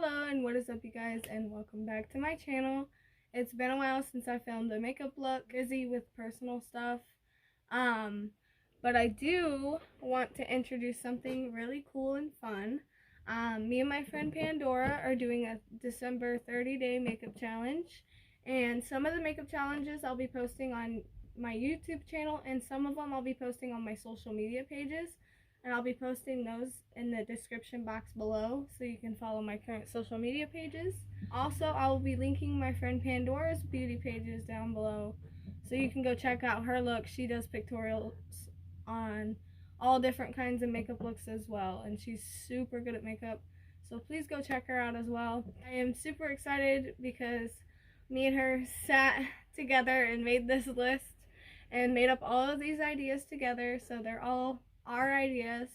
Hello and what is up, you guys, and welcome back to my channel. It's been a while since I filmed a makeup look, busy with personal stuff, but I do want to introduce something really cool and fun. Me and my friend Pandora are doing a December 30-day makeup challenge, and some of the makeup challenges I'll be posting on my YouTube channel, and some of them I'll be posting on my social media pages. And I'll be posting those in the description box below so you can follow my current social media pages. Also, I will be linking my friend Pandora's beauty pages down below so you can go check out her look. She does pictorials on all different kinds of makeup looks as well, and she's super good at makeup, so please go check her out as well. I am super excited because me and her sat together and made this list and made up all of these ideas together, so they're all our ideas.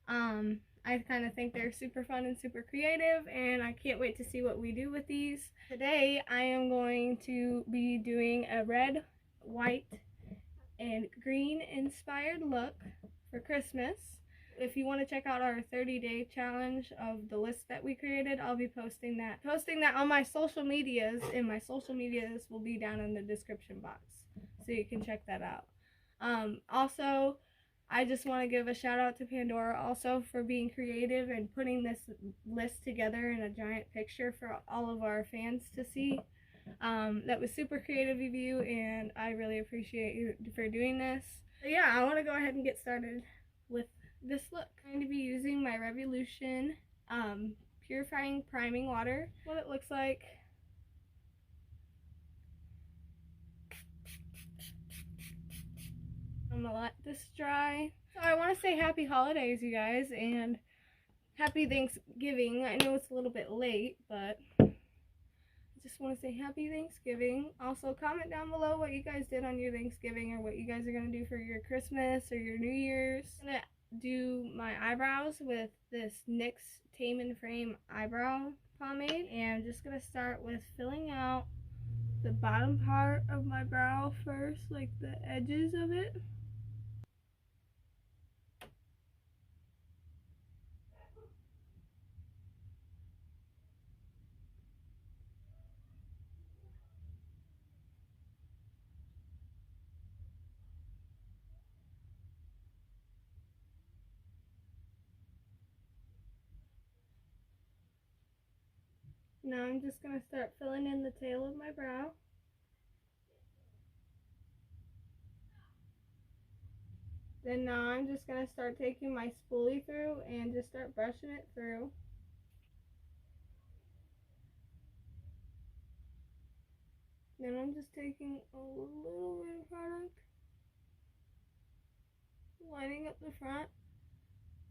I kind of think they're super fun and super creative, and I can't wait to see what we do with these. Today I am going to be doing a red, white, and green inspired look for Christmas. If you want to check out our 30-day challenge of the list that we created, I'll be posting that on my social medias, and my social medias will be down in the description box so you can check that out. Also, I just want to give a shout out to Pandora also for being creative and putting this list together in a giant picture for all of our fans to see. That was super creative of you, and I really appreciate you for doing this. So yeah, I want to go ahead and get started with this look. I'm going to be using my Revolution purifying priming water. What it looks like. I'm gonna let this dry. So I want to say happy holidays, you guys, and happy Thanksgiving. I know it's a little bit late, but I just want to say happy Thanksgiving. Also, comment down below what you guys did on your Thanksgiving, or what you guys are gonna do for your Christmas or your New Year's. I'm gonna do my eyebrows with this NYX Tame and Frame eyebrow pomade, and I'm just gonna start with filling out the bottom part of my brow first, like the edges of it. Now I'm just going to start filling in the tail of my brow. Then now I'm just going to start taking my spoolie through and just start brushing it through. Then I'm just taking a little bit of product, lining up the front,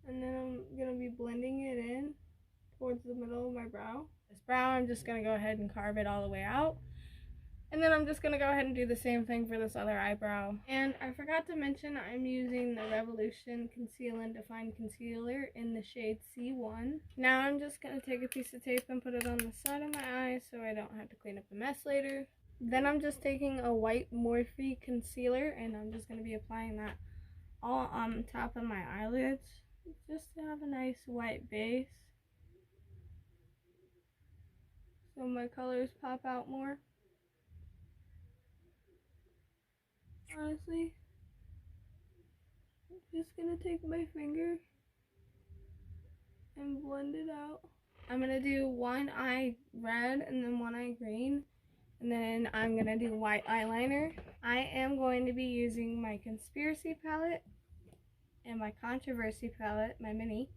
and then I'm going to be blending it in towards the middle of my brow. This brow, I'm just going to go ahead and carve it all the way out. And then I'm just going to go ahead and do the same thing for this other eyebrow. And I forgot to mention I'm using the Revolution Conceal and Define Concealer in the shade C1. Now I'm just going to take a piece of tape and put it on the side of my eye so I don't have to clean up the mess later. Then I'm just taking a white Morphe concealer, and I'm just going to be applying that all on top of my eyelids just to have a nice white base, so my colors pop out more. Honestly, I'm just gonna take my finger and blend it out. I'm gonna do one eye red and then one eye green, and then I'm gonna do white eyeliner. I am going to be using my Conspiracy palette and my Controversy palette, my mini,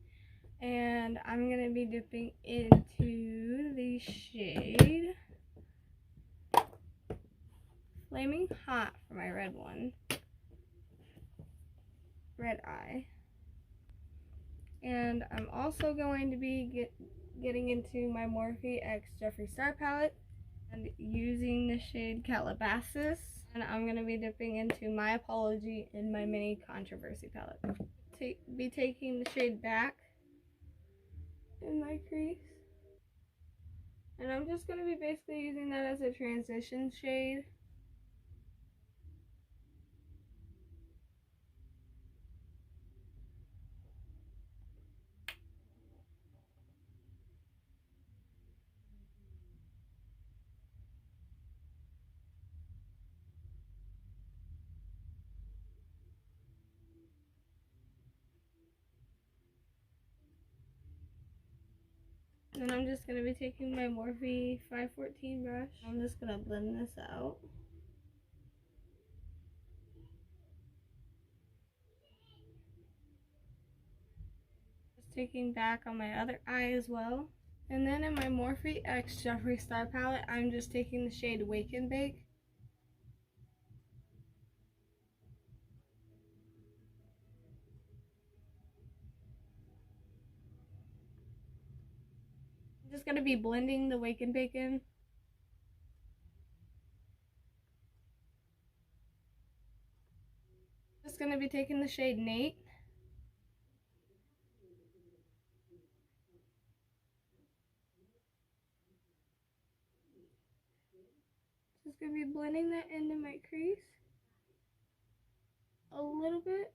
and I'm gonna be dipping into the shade Flaming Hot for my red one, red eye. And I'm also going to be getting into my Morphe X Jeffree Star palette and using the shade Calabasas, and I'm going to be dipping into My Apology in my mini Controversy palette. Be taking the shade Back in my crease, and I'm just going to be basically using that as a transition shade. Then I'm just going to be taking my Morphe 514 brush. I'm just going to blend this out. Just taking back on my other eye as well. And then in my Morphe X Jeffree Star palette, I'm just taking the shade Wake and Bake. I'm just going to be blending the Wake and Bake in. Just going to be taking the shade Nate. Just going to be blending that into my crease a little bit.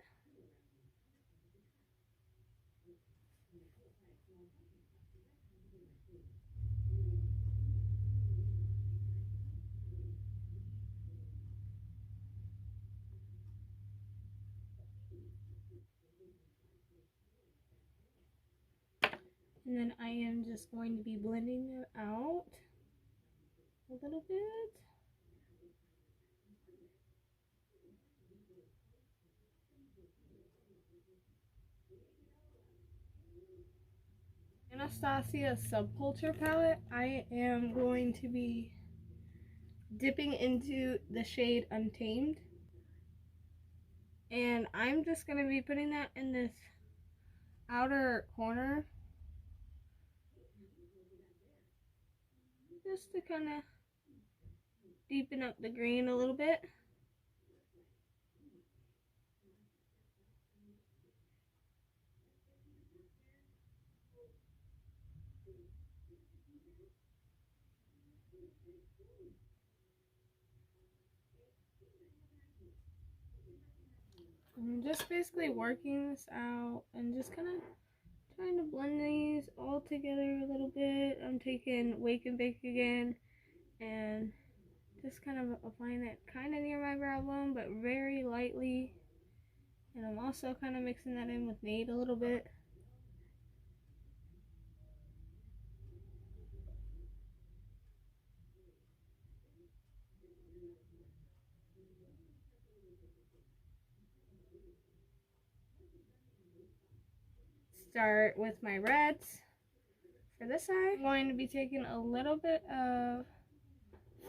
And then I am just going to be blending it out a little bit. Anastasia Subculture palette, I am going to be dipping into the shade Untamed. And I'm just going to be putting that in this outer corner. Just to kind of deepen up the green a little bit. I'm just basically working this out and just kind of trying to blend these all together a little bit. I'm taking Wake and Bake again and just kind of applying it kind of near my brow bone, but very lightly. And I'm also kind of mixing that in with Nate a little bit. Start with my reds. For this side, I'm going to be taking a little bit of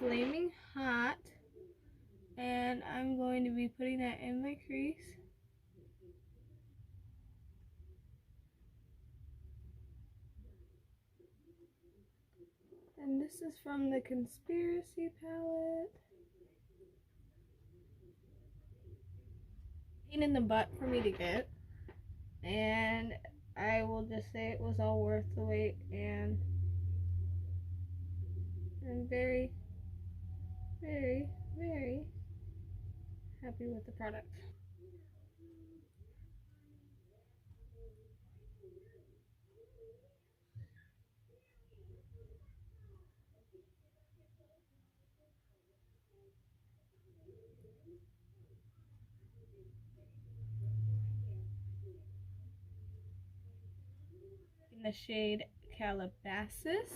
Flaming Hot, and I'm going to be putting that in my crease. And this is from the Conspiracy palette. Pain in the butt for me to get, and I will just say it was all worth the wait, and I'm very, very, very happy with the product. In the shade Calabasas.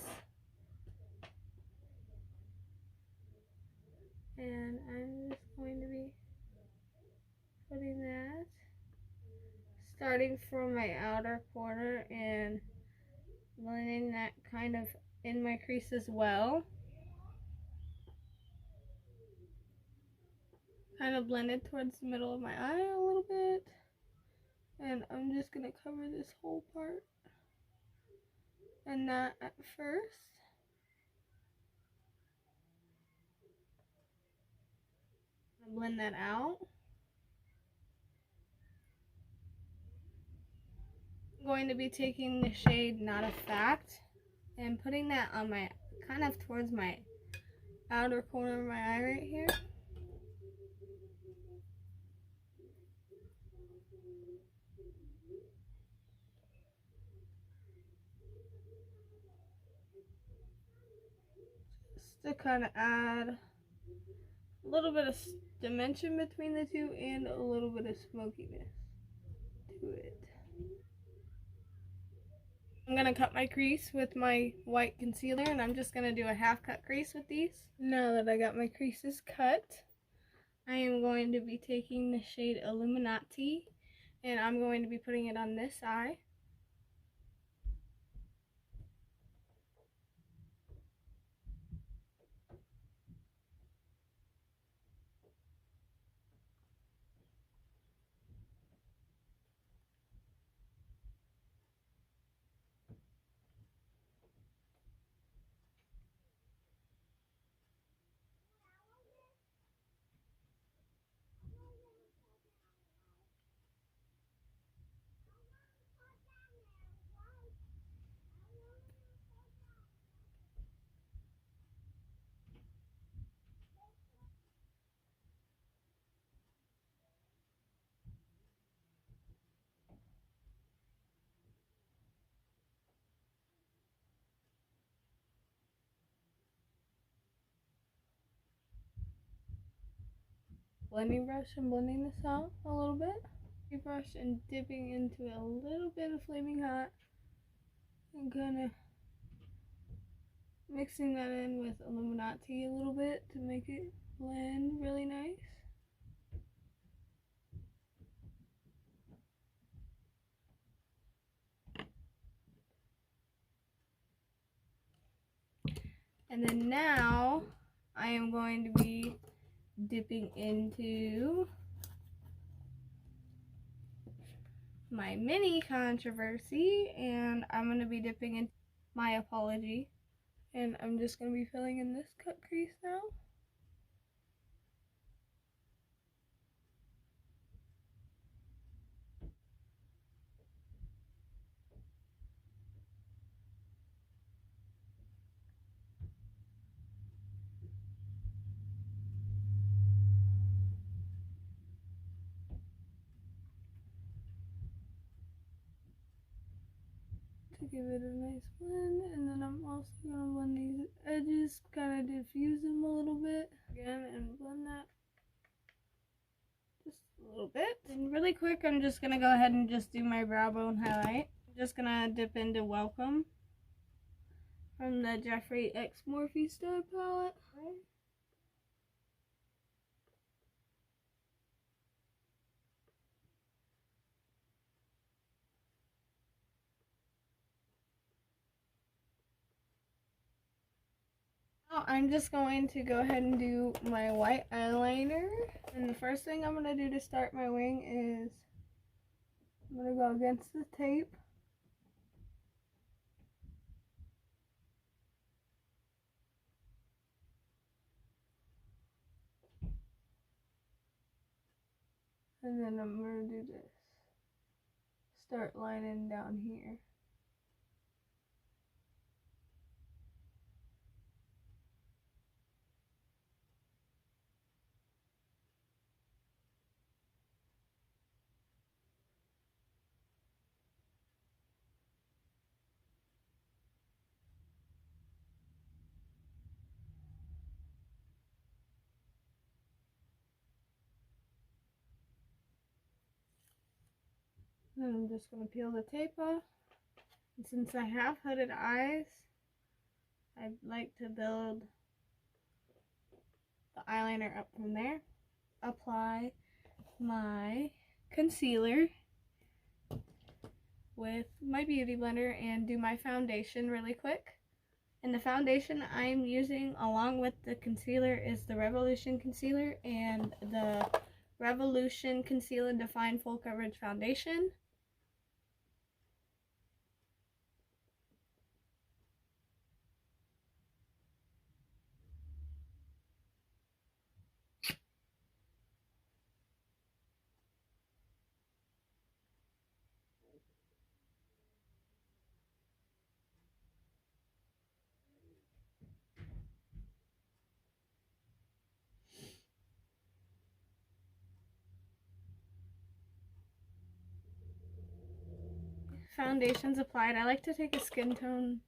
And I'm just going to be putting that, starting from my outer corner and blending that kind of in my crease as well. Kind of blended towards the middle of my eye a little bit. And I'm just going to cover this whole part. And that at first. Blend that out. I'm going to be taking the shade Not a Fact and putting that on my, kind of towards my outer corner of my eye right here. Just to kind of add a little bit of dimension between the two and a little bit of smokiness to it. I'm going to cut my crease with my white concealer, and I'm just going to do a half cut crease with these. Now that I got my creases cut, I am going to be taking the shade Illuminati, and I'm going to be putting it on this eye. Blending brush and blending this out a little bit. Brush and dipping into a little bit of Flaming Hot and kind of mixing that in with Illuminati a little bit to make it blend really nice. And then now I am going to be dipping into my mini controversy, and I'm going to be dipping into my apology, and I'm just going to be filling in this cut crease now. To give it a nice blend, and then I'm also going to blend these edges, kind of diffuse them a little bit again, and blend that just a little bit. And really quick, I'm just going to go ahead and just do my brow bone highlight. I'm just going to dip into Welcome from the Jeffree X Morphe Star palette. I'm just going to go ahead and do my white eyeliner, and the first thing I'm going to do to start my wing is I'm going to go against the tape. And then I'm going to do this. Start lining down here. Then I'm just going to peel the tape off. And since I have hooded eyes, I'd like to build the eyeliner up from there. Apply my concealer with my beauty blender and do my foundation really quick. And the foundation I'm using along with the concealer is the Revolution Concealer and the Revolution Conceal and Define Full Coverage Foundation. Foundation's applied. I like to take a skin tone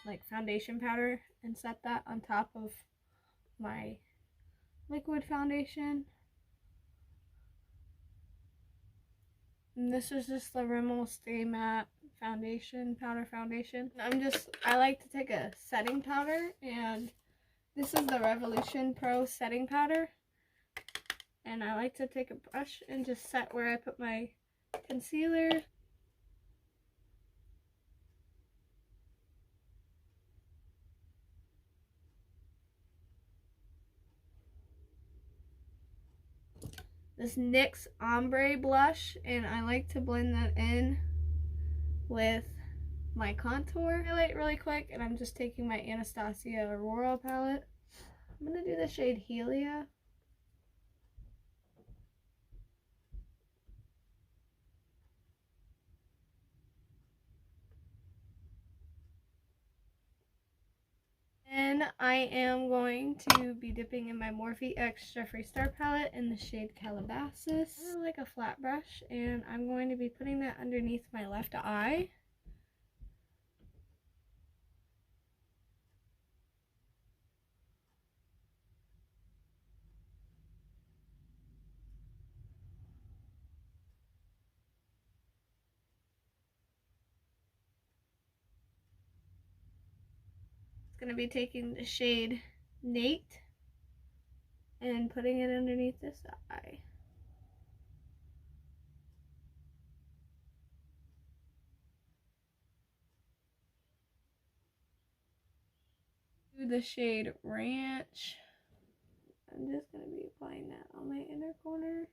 like foundation powder and set that on top of my liquid foundation. And this is just the Rimmel Stay Matte powder foundation. I like to take a setting powder, and this is the Revolution Pro setting powder. And I like to take a brush and just set where I put my concealer. This NYX ombre blush, and I like to blend that in with my contour highlight really quick, and I'm just taking my Anastasia Aurora palette. I'm going to do the shade Helia. And I am going to be dipping in my Morphe X Jeffree Star palette in the shade Calabasas. I like a flat brush, and I'm going to be putting that underneath my left eye. Going to be taking the shade Nate and putting it underneath this eye. Do the shade Ranch. I'm just going to be applying that on my inner corner.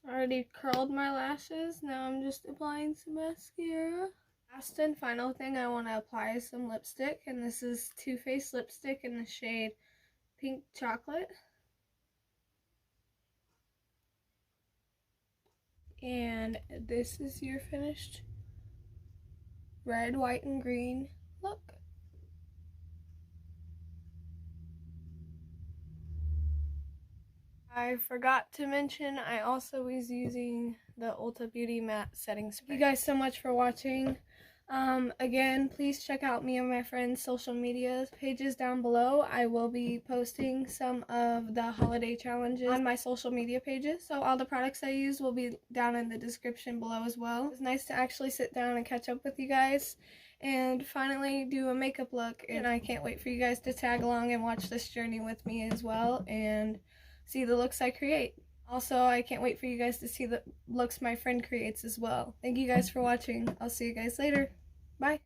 Already curled my lashes. Now I'm just applying some mascara. Last and final thing I want to apply is some lipstick, and this is Too Faced lipstick in the shade Pink Chocolate. And this is your finished red, white, and green look. I forgot to mention I also was using the Ulta Beauty Matte Setting Spray. Thank you guys so much for watching. Again, please check out me and my friends' social media pages down below. I will be posting some of the holiday challenges on my social media pages. So all the products I use will be down in the description below as well. It's nice to actually sit down and catch up with you guys and finally do a makeup look. And I can't wait for you guys to tag along and watch this journey with me as well and see the looks I create. Also, I can't wait for you guys to see the looks my friend creates as well. Thank you guys for watching. I'll see you guys later. Bye.